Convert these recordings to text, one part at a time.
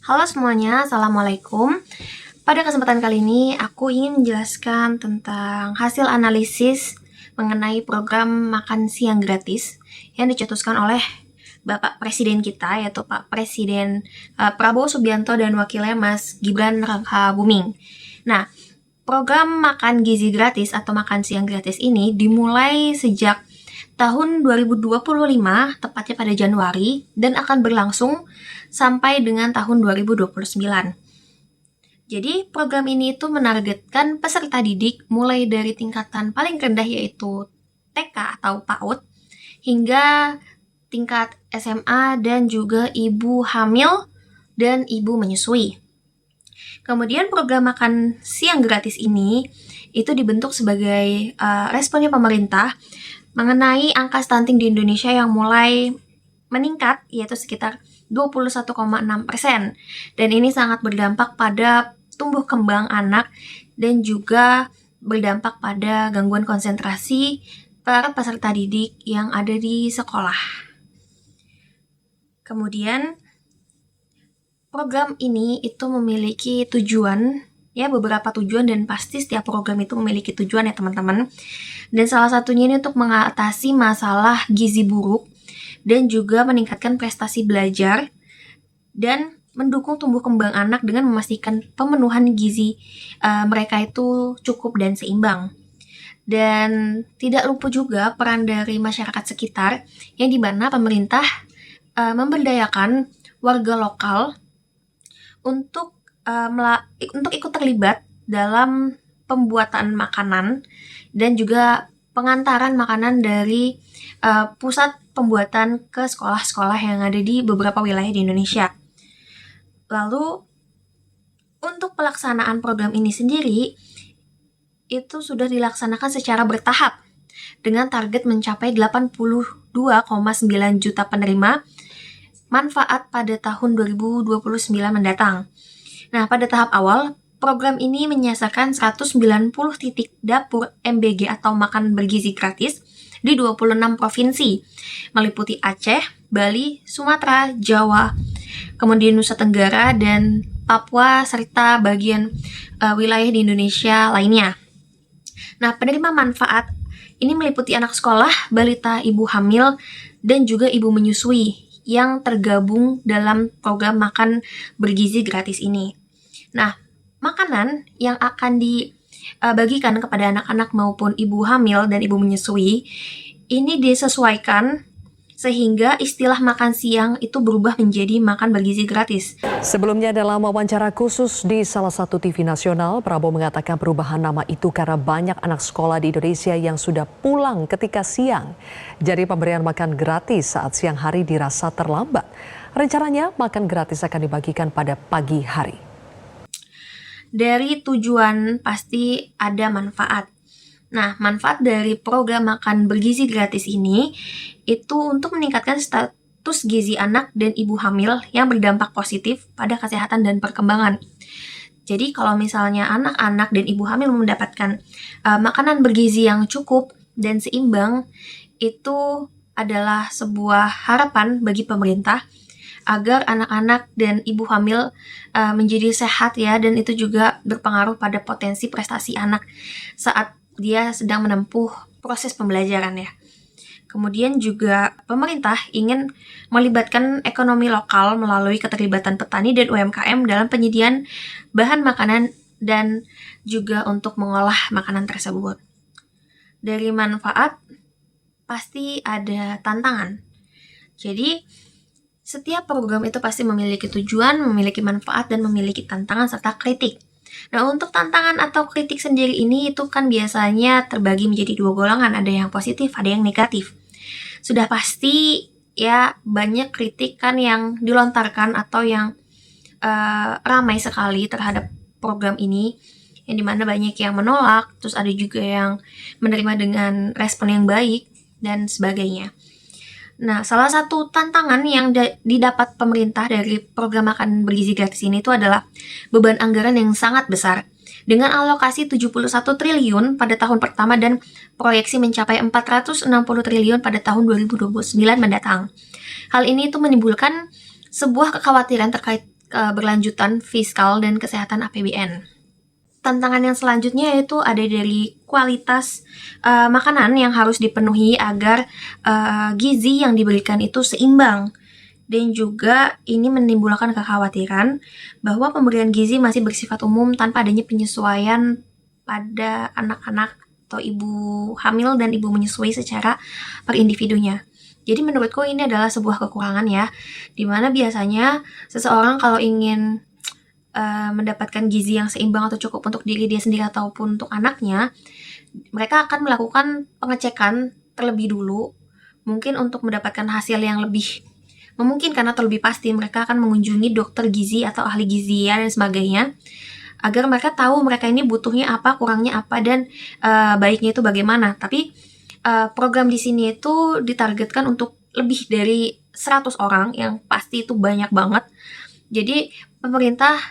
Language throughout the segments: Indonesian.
Halo semuanya, Assalamualaikum. Pada kesempatan kali ini, aku ingin menjelaskan tentang hasil analisis mengenai program makan siang gratis yang dicetuskan oleh Bapak Presiden kita, yaitu Pak Presiden Prabowo Subianto dan wakilnya Mas Gibran Rakabuming. Nah, program makan gizi gratis atau makan siang gratis ini dimulai sejak tahun 2025, tepatnya pada Januari, dan akan berlangsung sampai dengan tahun 2029. Jadi program ini itu menargetkan peserta didik mulai dari tingkatan paling rendah yaitu TK atau PAUD hingga tingkat SMA dan juga ibu hamil dan ibu menyusui. Kemudian program makan siang gratis ini itu dibentuk sebagai responnya pemerintah mengenai angka stunting di Indonesia yang mulai meningkat, yaitu sekitar 21,6%. Dan ini sangat berdampak pada tumbuh kembang anak dan juga berdampak pada gangguan konsentrasi para peserta didik yang ada di sekolah. Kemudian, program ini itu memiliki tujuan, ya beberapa tujuan, dan pasti setiap program itu memiliki tujuan ya teman-teman. Dan salah satunya ini untuk mengatasi masalah gizi buruk dan juga meningkatkan prestasi belajar dan mendukung tumbuh kembang anak dengan memastikan pemenuhan gizi mereka itu cukup dan seimbang. Dan tidak lupa juga peran dari masyarakat sekitar yang dimana pemerintah memberdayakan warga lokal untuk ikut terlibat dalam pembuatan makanan dan juga pengantaran makanan dari pusat pembuatan ke sekolah-sekolah yang ada di beberapa wilayah di Indonesia. Lalu, untuk pelaksanaan program ini sendiri, itu sudah dilaksanakan secara bertahap dengan target mencapai 82,9 juta penerima manfaat pada tahun 2029 mendatang. Nah, pada tahap awal, program ini menyasarkan 190 titik dapur MBG atau makan bergizi gratis di 26 provinsi, meliputi Aceh, Bali, Sumatera, Jawa, kemudian Nusa Tenggara, dan Papua, serta bagian wilayah di Indonesia lainnya. Nah, penerima manfaat ini meliputi anak sekolah, balita ibu hamil, dan juga ibu menyusui yang tergabung dalam program makan bergizi gratis ini. Nah, makanan yang akan dibagikan kepada anak-anak maupun ibu hamil dan ibu menyusui ini disesuaikan sehingga istilah makan siang itu berubah menjadi makan bergizi gratis. Sebelumnya dalam wawancara khusus di salah satu TV nasional, Prabowo mengatakan perubahan nama itu karena banyak anak sekolah di Indonesia yang sudah pulang ketika siang. Jadi pemberian makan gratis saat siang hari dirasa terlambat. Rencananya makan gratis akan dibagikan pada pagi hari. Dari tujuan pasti ada manfaat. Nah, manfaat dari program makan bergizi gratis ini itu untuk meningkatkan status gizi anak dan ibu hamil yang berdampak positif pada kesehatan dan perkembangan. Jadi kalau misalnya anak-anak dan ibu hamil mendapatkan makanan bergizi yang cukup dan seimbang, itu adalah sebuah harapan bagi pemerintah agar anak-anak dan ibu hamil menjadi sehat ya, dan itu juga berpengaruh pada potensi prestasi anak saat dia sedang menempuh proses pembelajaran ya. Kemudian juga pemerintah ingin melibatkan ekonomi lokal melalui keterlibatan petani dan UMKM dalam penyediaan bahan makanan dan juga untuk mengolah makanan tersebut. Dari manfaat pasti ada tantangan. Jadi setiap program itu pasti memiliki tujuan, memiliki manfaat, dan memiliki tantangan serta kritik. Nah, untuk tantangan atau kritik sendiri ini itu kan biasanya terbagi menjadi dua golongan, ada yang positif, ada yang negatif. Sudah pasti ya banyak kritik kan yang dilontarkan atau yang ramai sekali terhadap program ini, yang dimana banyak yang menolak, terus ada juga yang menerima dengan respon yang baik, dan sebagainya. Nah, salah satu tantangan yang didapat pemerintah dari program makan bergizi gratis ini itu adalah beban anggaran yang sangat besar. Dengan alokasi 71 triliun pada tahun pertama dan proyeksi mencapai 460 triliun pada tahun 2029 mendatang. Hal ini itu menimbulkan sebuah kekhawatiran terkait keberlanjutan fiskal dan kesehatan APBN. Tantangan yang selanjutnya yaitu ada dari kualitas makanan yang harus dipenuhi agar gizi yang diberikan itu seimbang. Dan juga ini menimbulkan kekhawatiran bahwa pemberian gizi masih bersifat umum tanpa adanya penyesuaian pada anak-anak atau ibu hamil dan ibu menyusui secara per individunya. Jadi menurutku ini adalah sebuah kekurangan ya, dimana biasanya seseorang kalau ingin mendapatkan gizi yang seimbang atau cukup untuk diri dia sendiri ataupun untuk anaknya, mereka akan melakukan pengecekan terlebih dulu, mungkin untuk mendapatkan hasil yang lebih memungkinkan atau lebih pasti. Mereka akan mengunjungi dokter gizi atau ahli gizi dan sebagainya, agar mereka tahu mereka ini butuhnya apa, kurangnya apa, dan baiknya itu bagaimana. Tapi program di sini itu ditargetkan untuk lebih dari 100 orang, yang pasti itu banyak banget. Jadi pemerintah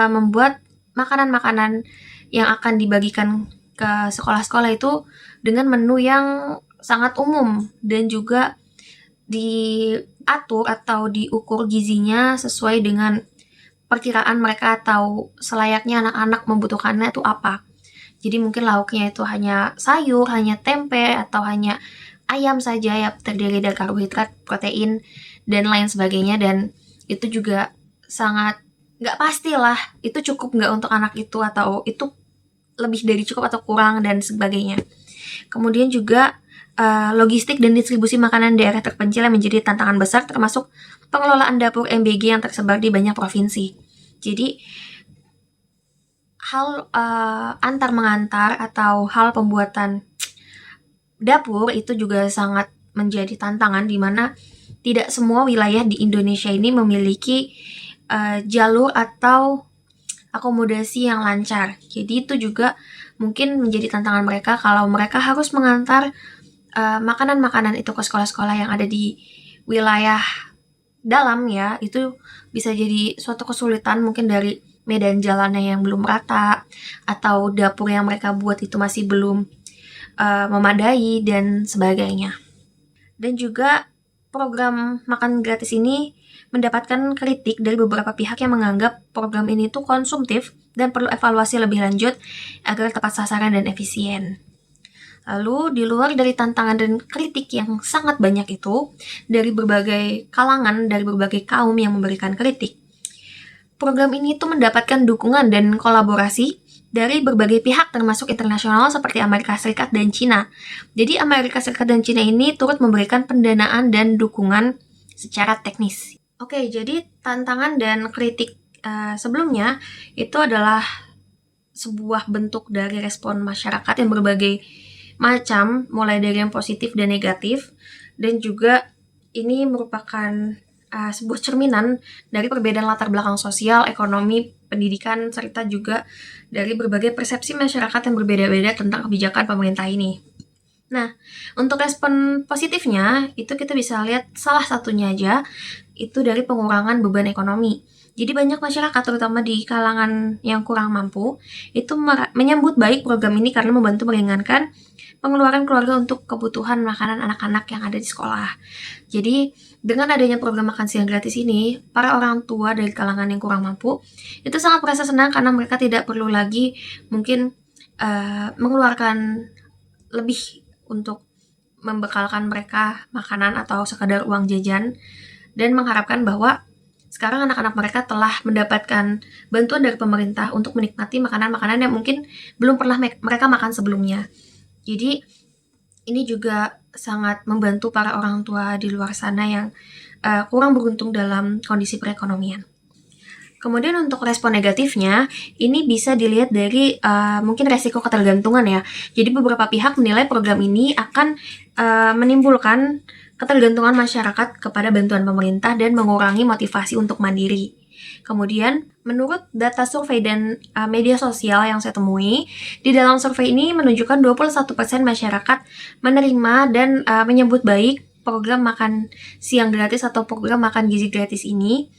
membuat makanan-makanan yang akan dibagikan ke sekolah-sekolah itu dengan menu yang sangat umum, dan juga diatur atau diukur gizinya sesuai dengan perkiraan mereka atau selayaknya anak-anak membutuhkannya itu apa. Jadi mungkin lauknya itu hanya sayur, hanya tempe, atau hanya ayam saja yang terdiri dari karbohidrat, protein, dan lain sebagainya. Dan itu juga sangat nggak pasti lah, itu cukup nggak untuk anak itu, atau itu lebih dari cukup atau kurang, dan sebagainya. Kemudian juga logistik dan distribusi makanan daerah terpencil yang menjadi tantangan besar, termasuk pengelolaan dapur MBG yang tersebar di banyak provinsi. Jadi hal antar mengantar atau hal pembuatan dapur itu juga sangat menjadi tantangan, di mana tidak semua wilayah di Indonesia ini memiliki jalur atau akomodasi yang lancar. Jadi itu juga mungkin menjadi tantangan mereka kalau mereka harus mengantar makanan-makanan itu ke sekolah-sekolah yang ada di wilayah dalam ya. Itu bisa jadi suatu kesulitan, mungkin dari medan jalannya yang belum rata, atau dapur yang mereka buat itu masih belum memadai, dan sebagainya. Dan juga program makan gratis ini mendapatkan kritik dari beberapa pihak yang menganggap program ini tuh konsumtif dan perlu evaluasi lebih lanjut agar tepat sasaran dan efisien. Lalu di luar dari tantangan dan kritik yang sangat banyak itu, dari berbagai kalangan, dari berbagai kaum yang memberikan kritik, program ini tuh mendapatkan dukungan dan kolaborasi dari berbagai pihak termasuk internasional seperti Amerika Serikat dan Cina. Jadi Amerika Serikat dan Cina ini turut memberikan pendanaan dan dukungan secara teknis. Oke, jadi tantangan dan kritik sebelumnya itu adalah sebuah bentuk dari respon masyarakat yang berbagai macam, mulai dari yang positif dan negatif, dan juga ini merupakan sebuah cerminan dari perbedaan latar belakang sosial, ekonomi, pendidikan, serta juga dari berbagai persepsi masyarakat yang berbeda-beda tentang kebijakan pemerintah ini. Nah, untuk respon positifnya, itu kita bisa lihat salah satunya aja, itu dari pengurangan beban ekonomi. Jadi banyak masyarakat, terutama di kalangan yang kurang mampu, itu menyambut baik program ini karena membantu meringankan pengeluaran keluarga untuk kebutuhan makanan anak-anak yang ada di sekolah. Jadi dengan adanya program makan siang gratis ini, para orang tua dari kalangan yang kurang mampu itu sangat merasa senang karena mereka tidak perlu lagi mungkin mengeluarkan lebih untuk membekalkan mereka makanan atau sekadar uang jajan, dan mengharapkan bahwa sekarang anak-anak mereka telah mendapatkan bantuan dari pemerintah untuk menikmati makanan-makanan yang mungkin belum pernah mereka makan sebelumnya. Jadi ini juga sangat membantu para orang tua di luar sana yang kurang beruntung dalam kondisi perekonomian. Kemudian untuk respon negatifnya, ini bisa dilihat dari mungkin resiko ketergantungan ya. Jadi beberapa pihak menilai program ini akan menimbulkan ketergantungan masyarakat kepada bantuan pemerintah dan mengurangi motivasi untuk mandiri. Kemudian, menurut data survei dan media sosial yang saya temui, di dalam survei ini menunjukkan 21% masyarakat menerima dan menyambut baik program makan siang gratis atau program makan gizi gratis ini,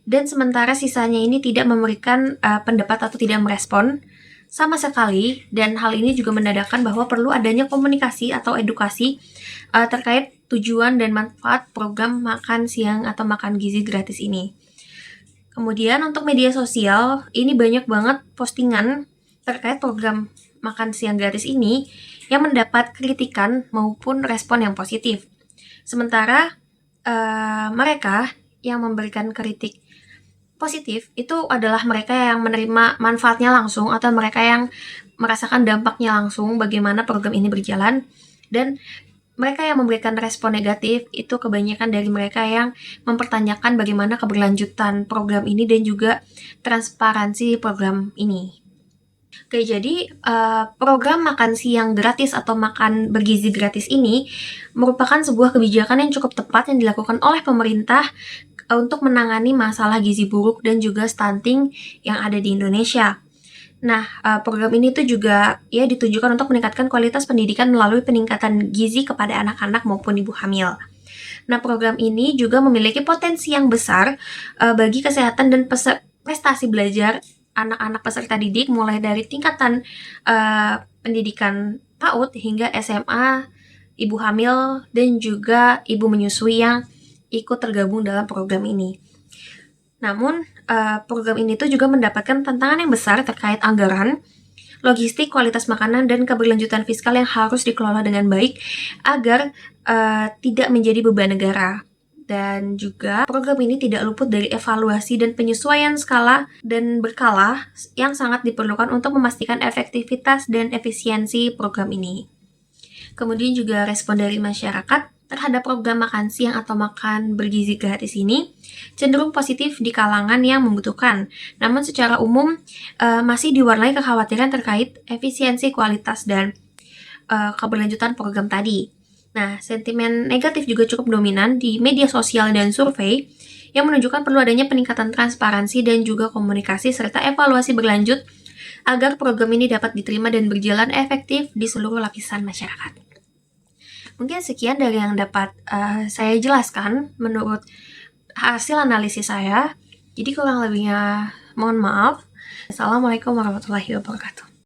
dan sementara sisanya ini tidak memberikan pendapat atau tidak merespon sama sekali. Dan hal ini juga menandakan bahwa perlu adanya komunikasi atau edukasi terkait tujuan dan manfaat program makan siang atau makan gizi gratis ini. Kemudian untuk media sosial, ini banyak banget postingan terkait program makan siang gratis ini yang mendapat kritikan maupun respon yang positif. Sementara mereka yang memberikan kritik positif itu adalah mereka yang menerima manfaatnya langsung atau mereka yang merasakan dampaknya langsung bagaimana program ini berjalan, dan mereka yang memberikan respon negatif itu kebanyakan dari mereka yang mempertanyakan bagaimana keberlanjutan program ini dan juga transparansi program ini. Oke, jadi program makan siang gratis atau makan bergizi gratis ini merupakan sebuah kebijakan yang cukup tepat yang dilakukan oleh pemerintah untuk menangani masalah gizi buruk dan juga stunting yang ada di Indonesia. Nah, program ini tuh juga ya ditujukan untuk meningkatkan kualitas pendidikan melalui peningkatan gizi kepada anak-anak maupun ibu hamil. Nah, program ini juga memiliki potensi yang besar bagi kesehatan dan prestasi belajar anak-anak peserta didik mulai dari tingkatan pendidikan PAUD hingga SMA, ibu hamil, dan juga ibu menyusui yang ikut tergabung dalam program ini. Namun, program ini tuh juga mendapatkan tantangan yang besar terkait anggaran, logistik, kualitas makanan, dan keberlanjutan fiskal yang harus dikelola dengan baik agar tidak menjadi beban negara. Dan juga program ini tidak luput dari evaluasi dan penyesuaian skala dan berkala yang sangat diperlukan untuk memastikan efektivitas dan efisiensi program ini. Kemudian juga respon dari masyarakat terhadap program makan siang atau makan bergizi gratis ini cenderung positif di kalangan yang membutuhkan. Namun secara umum masih diwarnai kekhawatiran terkait efisiensi, kualitas, dan keberlanjutan program tadi. Nah, sentimen negatif juga cukup dominan di media sosial dan survei yang menunjukkan perlu adanya peningkatan transparansi dan juga komunikasi serta evaluasi berlanjut agar program ini dapat diterima dan berjalan efektif di seluruh lapisan masyarakat. Mungkin sekian dari yang dapat saya jelaskan menurut hasil analisis saya. Jadi kurang lebihnya mohon maaf. Assalamualaikum warahmatullahi wabarakatuh.